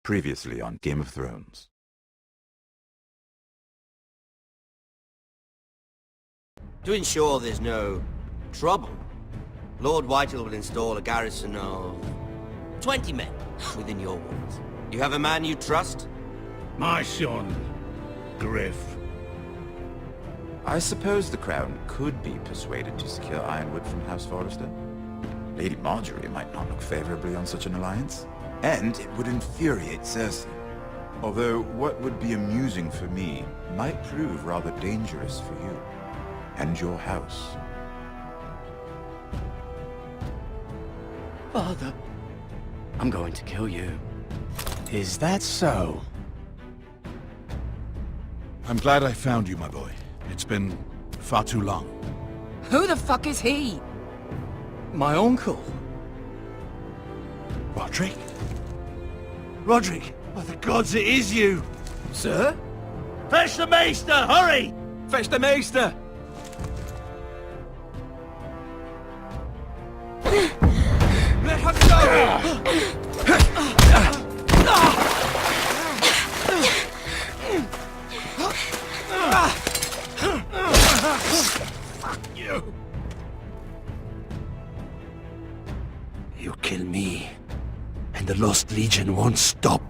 Previously on Game of Thrones. To ensure there's no trouble, Lord Whitehill will install a garrison of 20 men within your walls. You have a man you trust? My son, Griff. I suppose the Crown could be persuaded to secure Ironwood from House Forrester. Lady Marjorie might not look favorably on such an alliance, and it would infuriate Cersei. Although what would be amusing for me might prove rather dangerous for you and your house. Father, I'm going to kill you. Is that so? I'm glad I found you, my boy. It's been far too long. Who the fuck is he? My uncle. Roderick? Roderick! By the gods, it is you! Sir? Fetch the Maester, hurry! Fetch the Maester! Let her go! Fuck you! You kill me, and the Lost Legion won't stop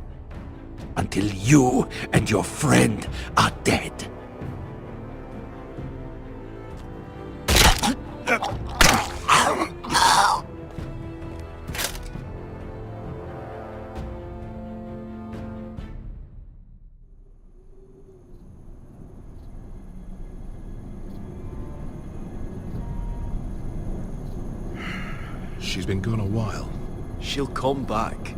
until you and your friend are dead. She's been gone a while. She'll come back.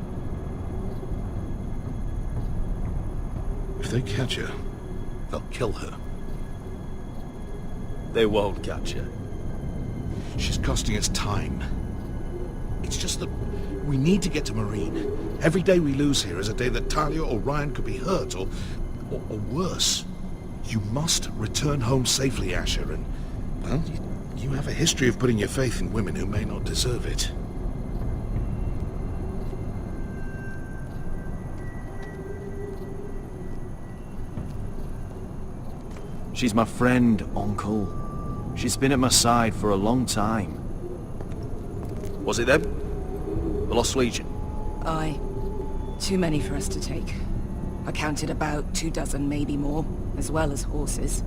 If they catch her, they'll kill her. They won't catch her. She's costing us time. It's just that we need to get to Marine. Every day we lose here is a day that Talia or Ryan could be hurt, or worse. You must return home safely, Asher, and, well, you have a history of putting your faith in women who may not deserve it. She's my friend, Uncle. She's been at my side for a long time. Was it them? The Lost Legion? Aye. Too many for us to take. I counted about 24, maybe more, as well as horses.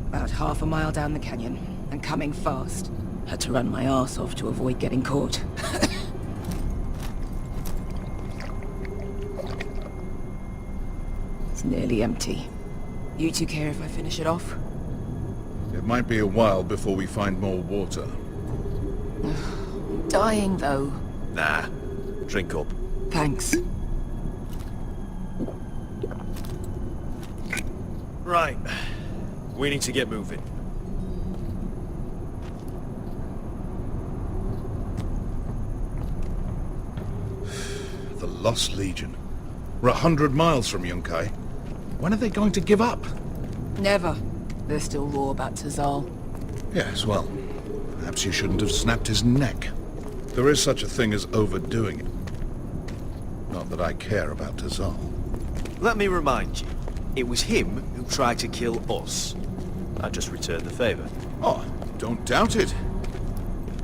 About half a mile down the canyon, and coming fast. Had to run my arse off to avoid getting caught. It's nearly empty. You two care if I finish it off? It might be a while before we find more water. I'm dying, though. Nah. Drink up. Thanks. Right. We need to get moving. The Lost Legion. We're 100 miles from Yunkai. When are they going to give up? Never. They're still raw about Tazal. Yes, well, perhaps you shouldn't have snapped his neck. There is such a thing as overdoing it. Not that I care about Tazal. Let me remind you, it was him who tried to kill us. I just returned the favor. Oh, don't doubt it.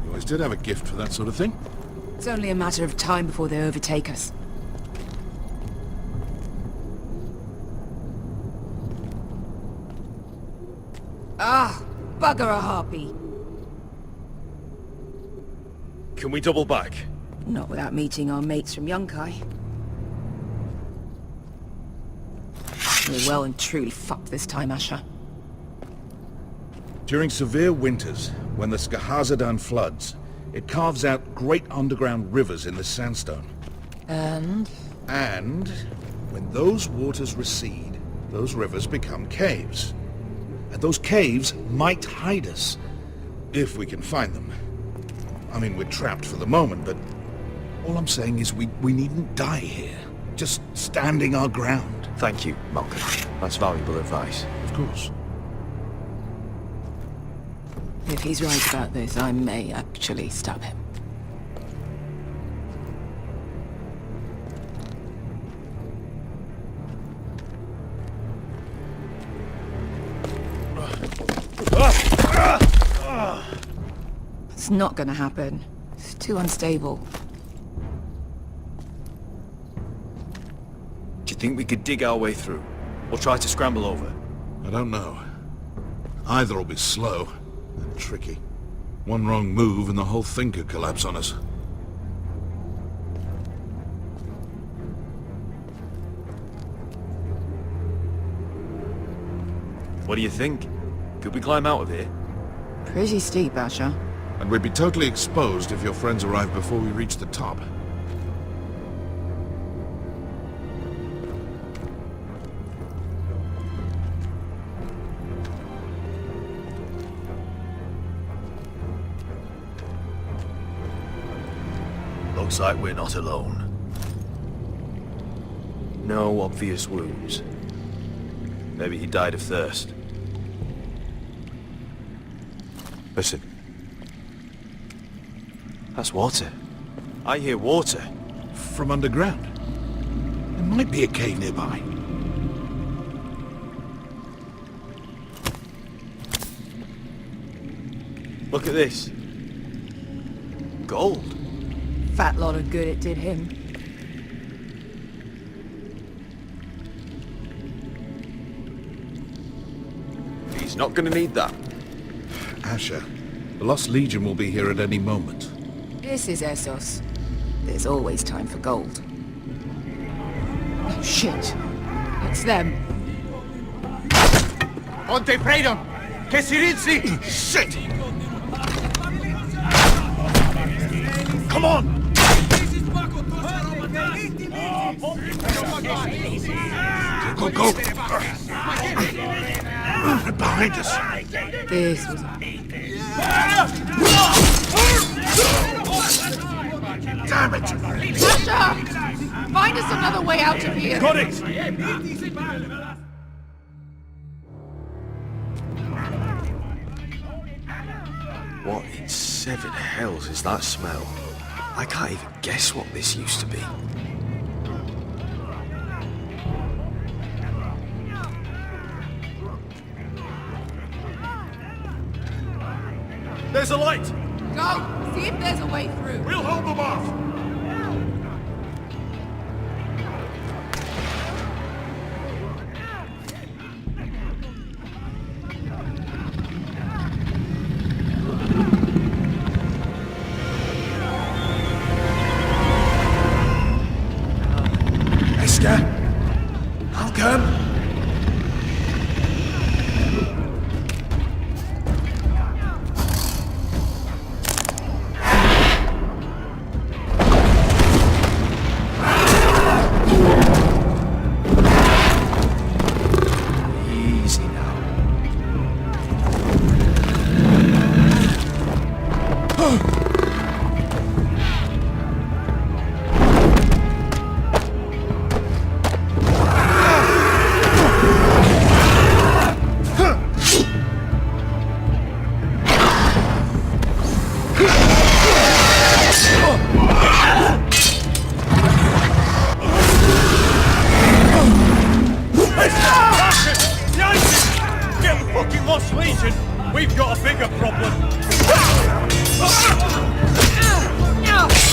You always did have a gift for that sort of thing. It's only a matter of time before they overtake us. Ah, bugger a harpy. Can we double back? Not without meeting our mates from Yunkai. We're well and truly fucked this time, Asher. During severe winters, when the Skahazadan floods, it carves out great underground rivers in the sandstone. And? And when those waters recede, those rivers become caves. And those caves might hide us, if we can find them. I mean, we're trapped for the moment, but all I'm saying is we needn't die here. Just standing our ground. Thank you, Malcolm. That's valuable advice. Of course. If he's right about this, I may actually stab him. It's not gonna happen. It's too unstable. Do you think we could dig our way through? Or try to scramble over? I don't know. Either will be slow and tricky. One wrong move and the whole thing could collapse on us. What do you think? Could we climb out of here? Pretty steep, Asher. And we'd be totally exposed if your friends arrive before we reach the top. Looks like we're not alone. No obvious wounds. Maybe he died of thirst. Listen. That's water. I hear water. From underground. There might be a cave nearby. Look at this. Gold. Fat lot of good it did him. He's not gonna need that. Asher, the Lost Legion will be here at any moment. This is Essos. There's always time for gold. Oh, shit. It's them. Ponte Freedom! Che si rizzi! Shit! Come on! Go, go! Right behind us! This was... Damn it! Asher! Find us another way out of here! Got it! What in seven hells is that smell? I can't even guess what this used to be. There's a light! Go! See if there's a way through. We'll hold them off! I'll come. Easy now. Get the fucking Lost Legion! We've got a bigger problem!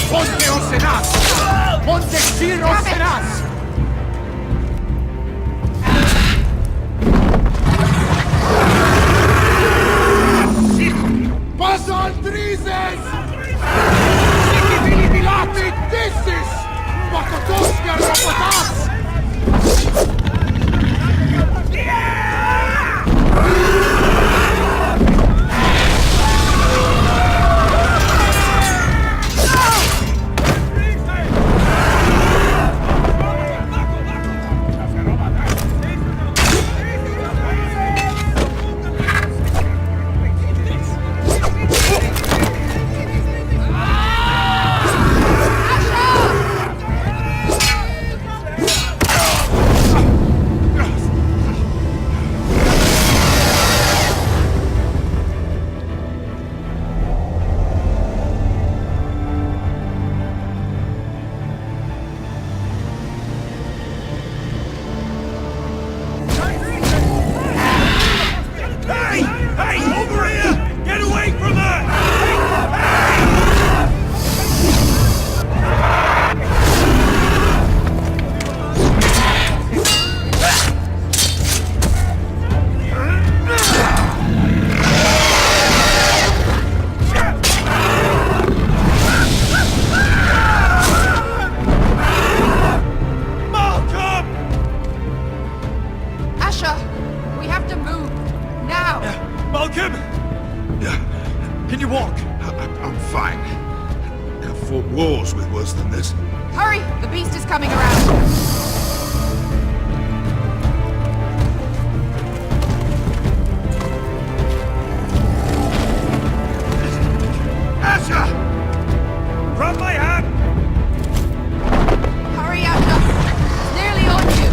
Ponte Osenas! Ponte Sir Osenas! Paso al Drizes! Sikivili Bilati Dissis! Makotoska Robotas! Malcolm! Can you walk? I'm fine. I've fought wars with worse than this. Hurry! The beast is coming around! Asher! From my hand! Hurry, Asher! It's nearly on you!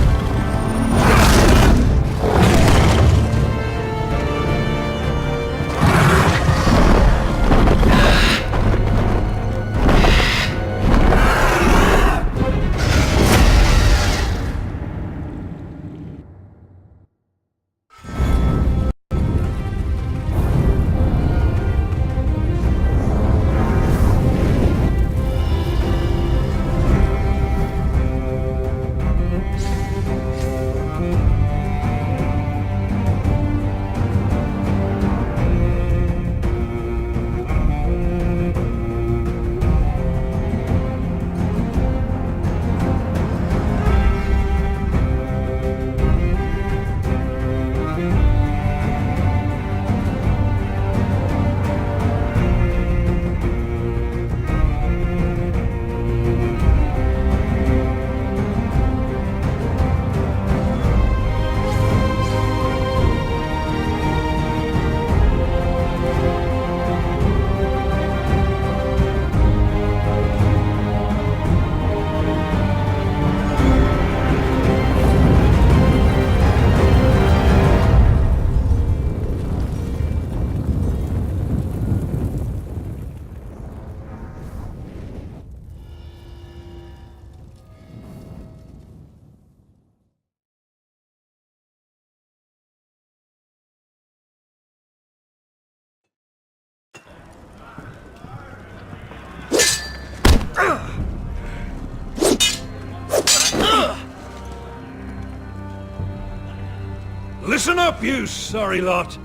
Listen up, you sorry lot.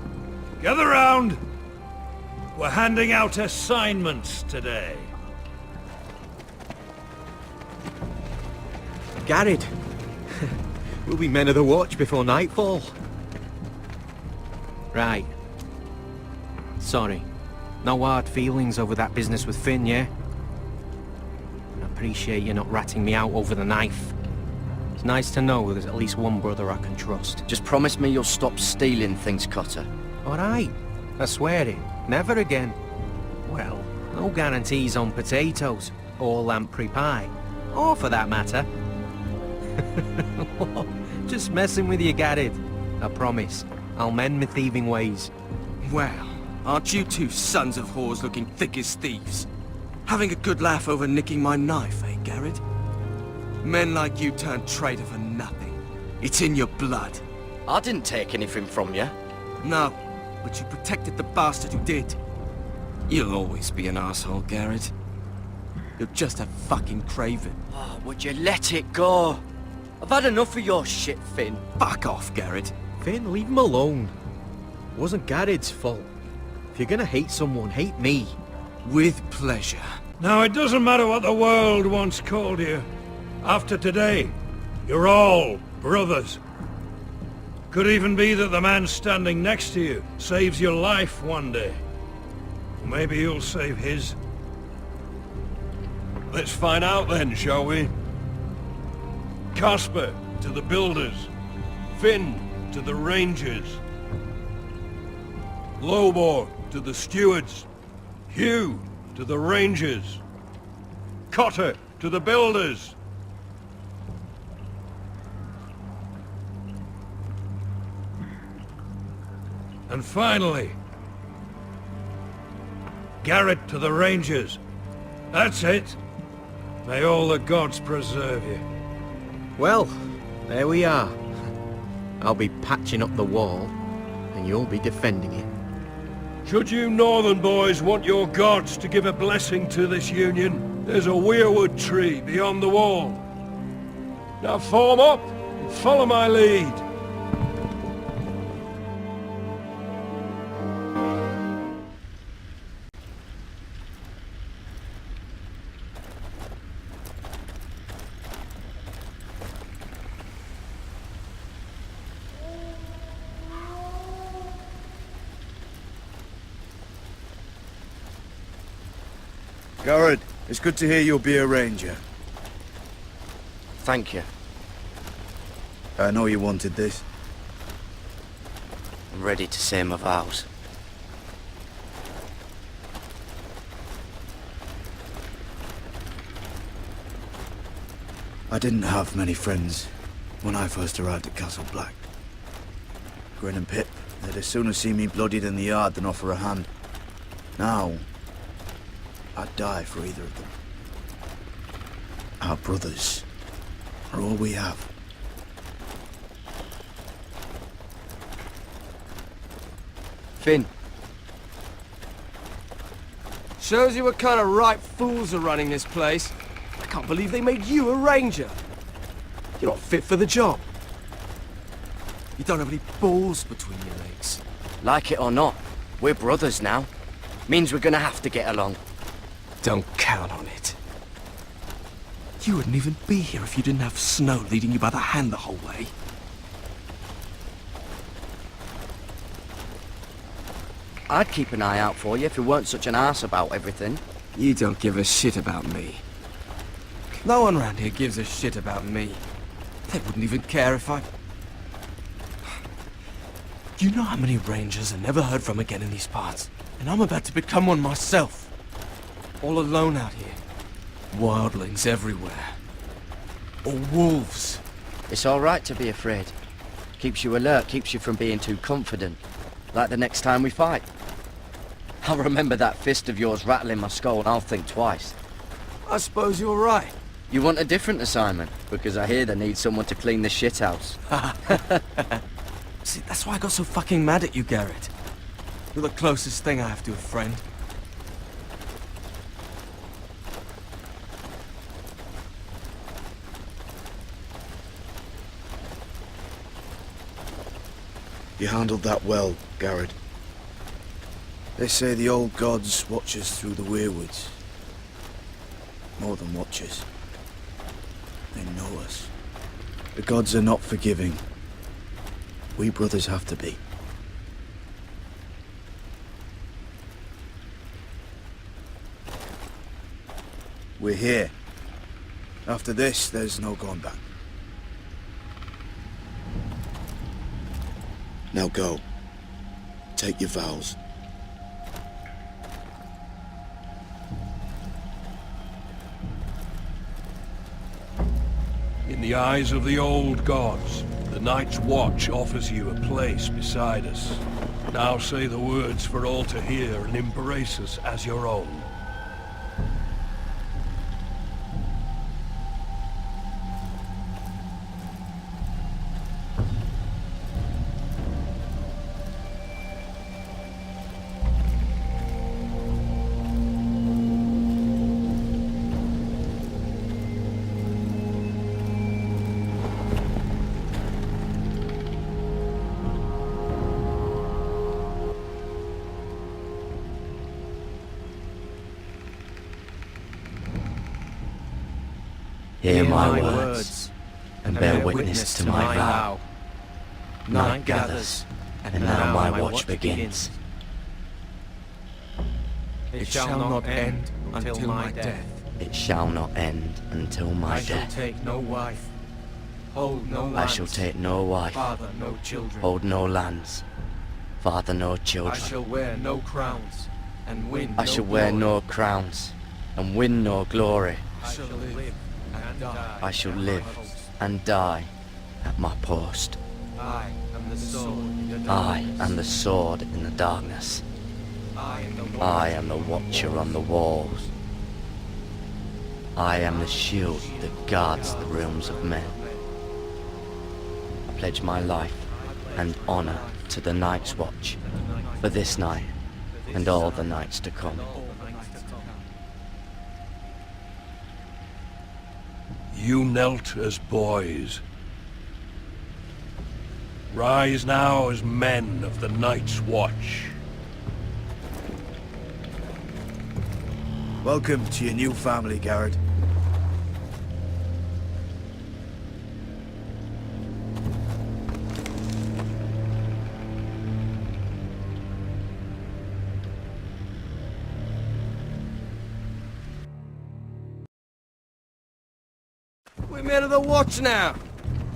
Gather round. We're handing out assignments today. Garrett. We'll be men of the watch before nightfall. Right. Sorry. No hard feelings over that business with Finn, yeah? I appreciate you not ratting me out over the knife. It's nice to know there's at least one brother I can trust. Just promise me you'll stop stealing things, Cotter. Alright. I swear it. Never again. Well, no guarantees on potatoes, or lamprey pie. Or for that matter. Just messing with you, Garrett. I promise. I'll mend my thieving ways. Well, aren't you two sons of whores looking thick as thieves? Having a good laugh over nicking my knife, eh, Garrett? Men like you turn traitor for nothing. It's in your blood. I didn't take anything from you. No, but you protected the bastard who did. You'll always be an asshole, Garrett. You're just a fucking craven. Oh, would you let it go? I've had enough of your shit, Finn. Fuck off, Garrett. Finn, leave him alone. It wasn't Garrett's fault. If you're gonna hate someone, hate me. With pleasure. Now, it doesn't matter what the world once called you. After today, you're all brothers. Could even be that the man standing next to you saves your life one day. Maybe you'll save his. Let's find out then, shall we? Casper to the builders. Finn to the rangers. Lobor to the stewards. Hugh to the rangers. Cotter to the builders. And finally, Garrett to the rangers. That's it. May all the gods preserve you. Well, there we are. I'll be patching up the wall, and you'll be defending it. Should you northern boys want your gods to give a blessing to this union, there's a weirwood tree beyond the wall. Now form up and follow my lead. Garrett, it's good to hear you'll be a ranger. Thank you. I know you wanted this. I'm ready to say my vows. I didn't have many friends when I first arrived at Castle Black. Grin and Pip, they'd as soon see me bloodied in the yard than offer a hand. Now, I'd die for either of them. Our brothers are all we have. Finn, Shows you what kind of ripe fools are running this place. I can't believe they made you a ranger. You're not fit for the job. You don't have any balls between your legs. like it or not, we're brothers now. Means we're gonna have to get along. Don't count on it. You wouldn't even be here if you didn't have Snow leading you by the hand the whole way. I'd keep an eye out for you if you weren't such an arse about everything. You don't give a shit about me. No one around here gives a shit about me. They wouldn't even care if I... You know how many rangers are never heard from again in these parts? And I'm about to become one myself. All alone out here. Wildlings everywhere. Or wolves. It's all right to be afraid. Keeps you alert, keeps you from being too confident. Like the next time we fight. I'll remember that fist of yours rattling my skull and I'll think twice. I suppose you're right. You want a different assignment? Because I hear they need someone to clean the shithouse. See, that's why I got so fucking mad at you, Garrett. You're the closest thing I have to a friend. You handled that well, Garrett. They say the old gods watch us through the weirwoods. More than watch us. They know us. The gods are not forgiving. We brothers have to be. We're here. After this, there's no going back. Now go. Take your vows. In the eyes of the old gods, the Night's Watch offers you a place beside us. Now say the words for all to hear and embrace us as your own. Hear my words, and bear witness to my vow. Night gathers, and now my watch begins. It shall not end until my death. It shall not end until my I shall death. take no wife, hold no lands. I shall take no wife, Father, no children. hold no lands, father no I children. shall wear no crowns, and win I no shall wear glory. no crowns, and win no glory. I shall live and die. I shall at my live post. and die at my post. I am the sword in the I darkness. am the sword in the darkness. I am the I am the watcher on the walls. I am the shield that guards the realms of men. I pledge my life and honor to the Night's Watch for this night and all the nights to come. You knelt as boys. Rise now as men of the Night's Watch. Welcome to your new family, Garrett. We're men of the watch now.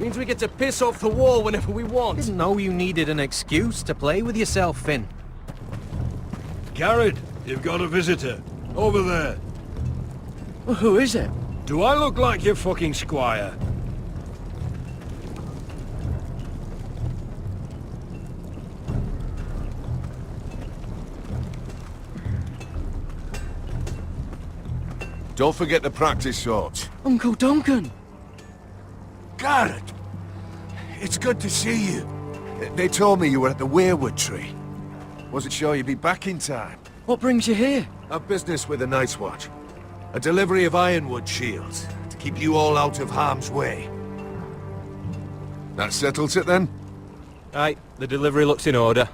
Means we get to piss off the wall whenever we want. Didn't know you needed an excuse to play with yourself, Finn. Garrett, you've got a visitor. Over there. Well, who is it? Do I look like your fucking squire? Don't forget to practice swords. Uncle Duncan! Garrett! It's good to see you. They told me you were at the weirwood tree. Wasn't sure you'd be back in time. What brings you here? A business with the Night's Watch. A delivery of ironwood shields, to keep you all out of harm's way. That settles it then? Aye, the delivery looks in order.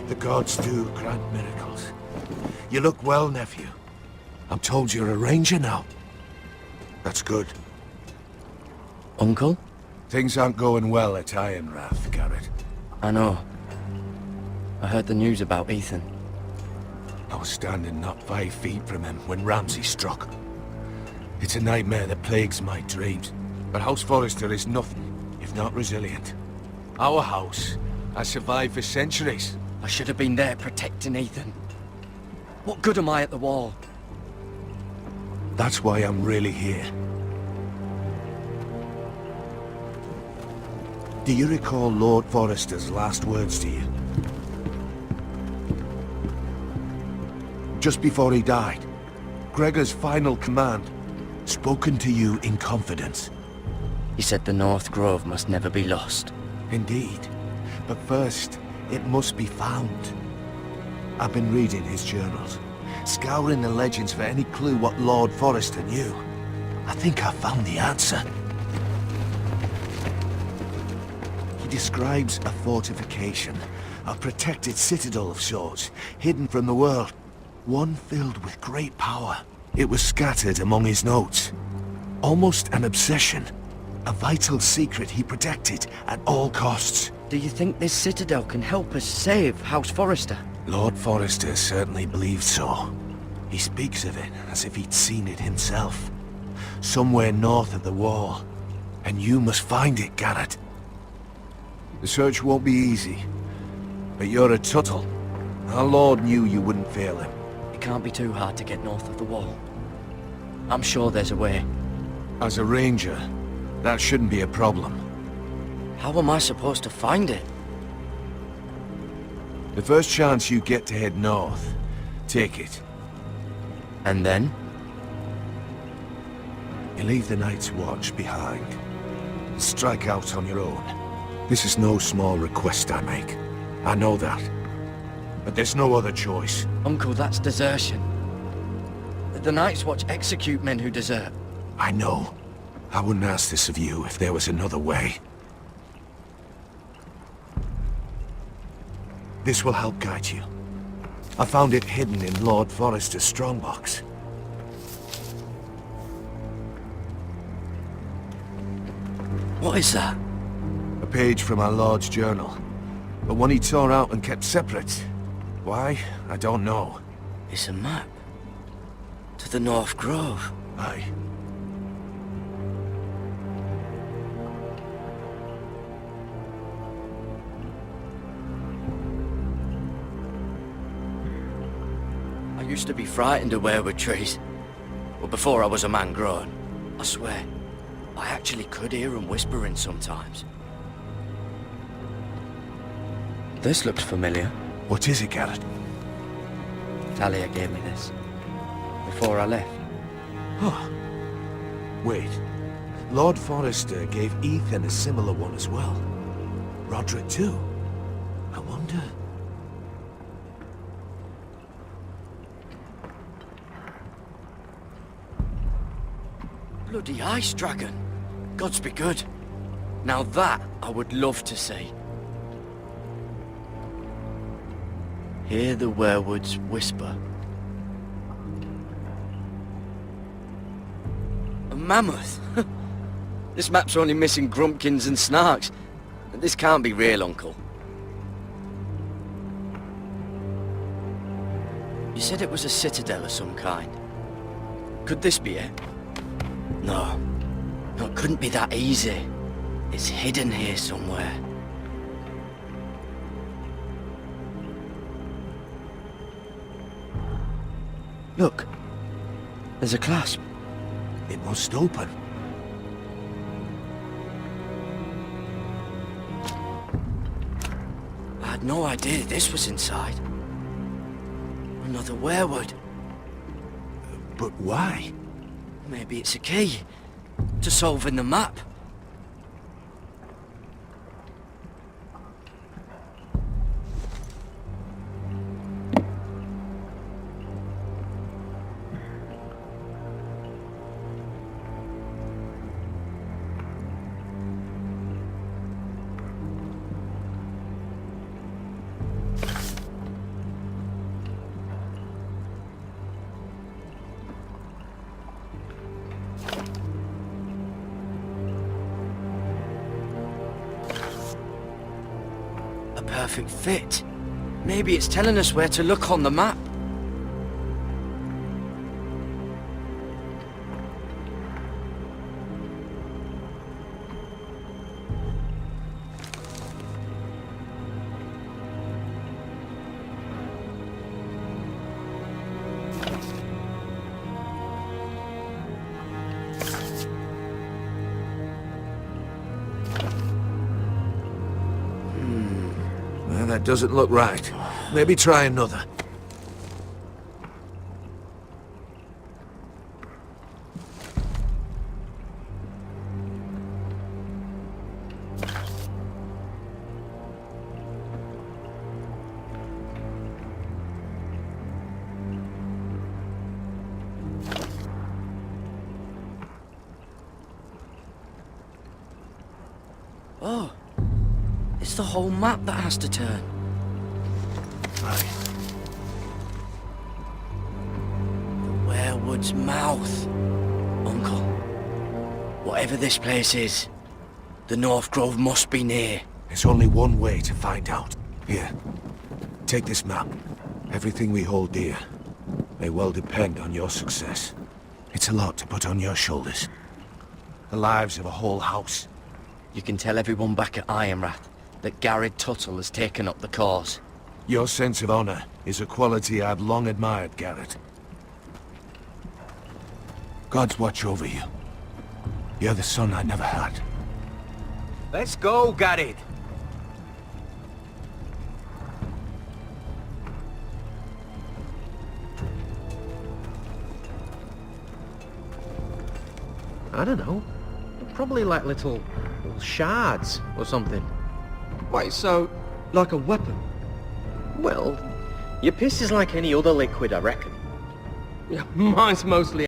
The gods do grant miracles. You look well, nephew. I'm told you're a ranger now. That's good. Uncle? Things aren't going well at Ironrath, Garrett. I know. I heard the news about Ethan. I was standing not 5 feet from him when Ramsay struck. It's a nightmare that plagues my dreams. But House Forrester is nothing if not resilient. Our house has survived for centuries. I should have been there protecting Ethan. What good am I at the wall? That's why I'm really here. Do you recall Lord Forrester's last words to you? Just before he died, Gregor's final command, spoken to you in confidence. He said the North Grove must never be lost. Indeed. But first, it must be found. I've been reading his journals, scouring the legends for any clue what Lord Forrester knew. I think I found the answer. He describes a fortification, a protected citadel of sorts, hidden from the world. One filled with great power. It was scattered among his notes. Almost an obsession. A vital secret he protected at all costs. Do you think this citadel can help us save House Forrester? Lord Forrester certainly believed so. He speaks of it as if he'd seen it himself. Somewhere north of the wall. And you must find it, Garrett. The search won't be easy. But you're a Tuttle. Our Lord knew you wouldn't fail him. It can't be too hard to get north of the wall. I'm sure there's a way. As a ranger, that shouldn't be a problem. How am I supposed to find it? The first chance you get to head north, take it. And then? You leave the Night's Watch behind. Strike out on your own. This is no small request I make. I know that. But there's no other choice. Uncle, that's desertion. The Night's Watch execute men who desert. I know. I wouldn't ask this of you if there was another way. This will help guide you. I found it hidden in Lord Forrester's strongbox. What is that? A page from our Lord's journal. But one he tore out and kept separate. Why? I don't know. It's a map. To the North Grove. Aye. I used to be frightened of weirwood trees. But before I was a man grown, I swear, I actually could hear them whispering sometimes. This looks familiar. What is it, Garrett? Talia gave me this. Before I left. Huh. Wait. Lord Forrester gave Ethan a similar one as well. Roderick too. I wonder... Bloody ice dragon. Gods be good. Now that I would love to see. Hear the weirwoods whisper. A mammoth? This map's only missing grumpkins and snarks. This can't be real, Uncle. You said it was a citadel of some kind. Could this be it? No. No, it couldn't be that easy. It's hidden here somewhere. Look. There's a clasp. It must open. I had no idea this was inside. Another werewood. But why? Maybe it's a key to solving the map. Perfect fit. Maybe it's telling us where to look on the map. Well, that doesn't look right. Maybe try another. Oh. It's the whole map that has to turn. Right. The werewood's mouth. Uncle, whatever this place is, the North Grove must be near. There's only one way to find out. Here. Take this map. Everything we hold dear may well depend on your success. It's a lot to put on your shoulders. The lives of a whole house. You can tell everyone back at Ironrath that Garrett Tuttle has taken up the cause. Your sense of honor is a quality I've long admired, Garrett. God's watch over you. You're the son I never had. Let's go, Garrett. I don't know. Probably like little shards or something. Wait, so, like a weapon? Well, your piss is like any other liquid, I reckon. Yeah, mine's mostly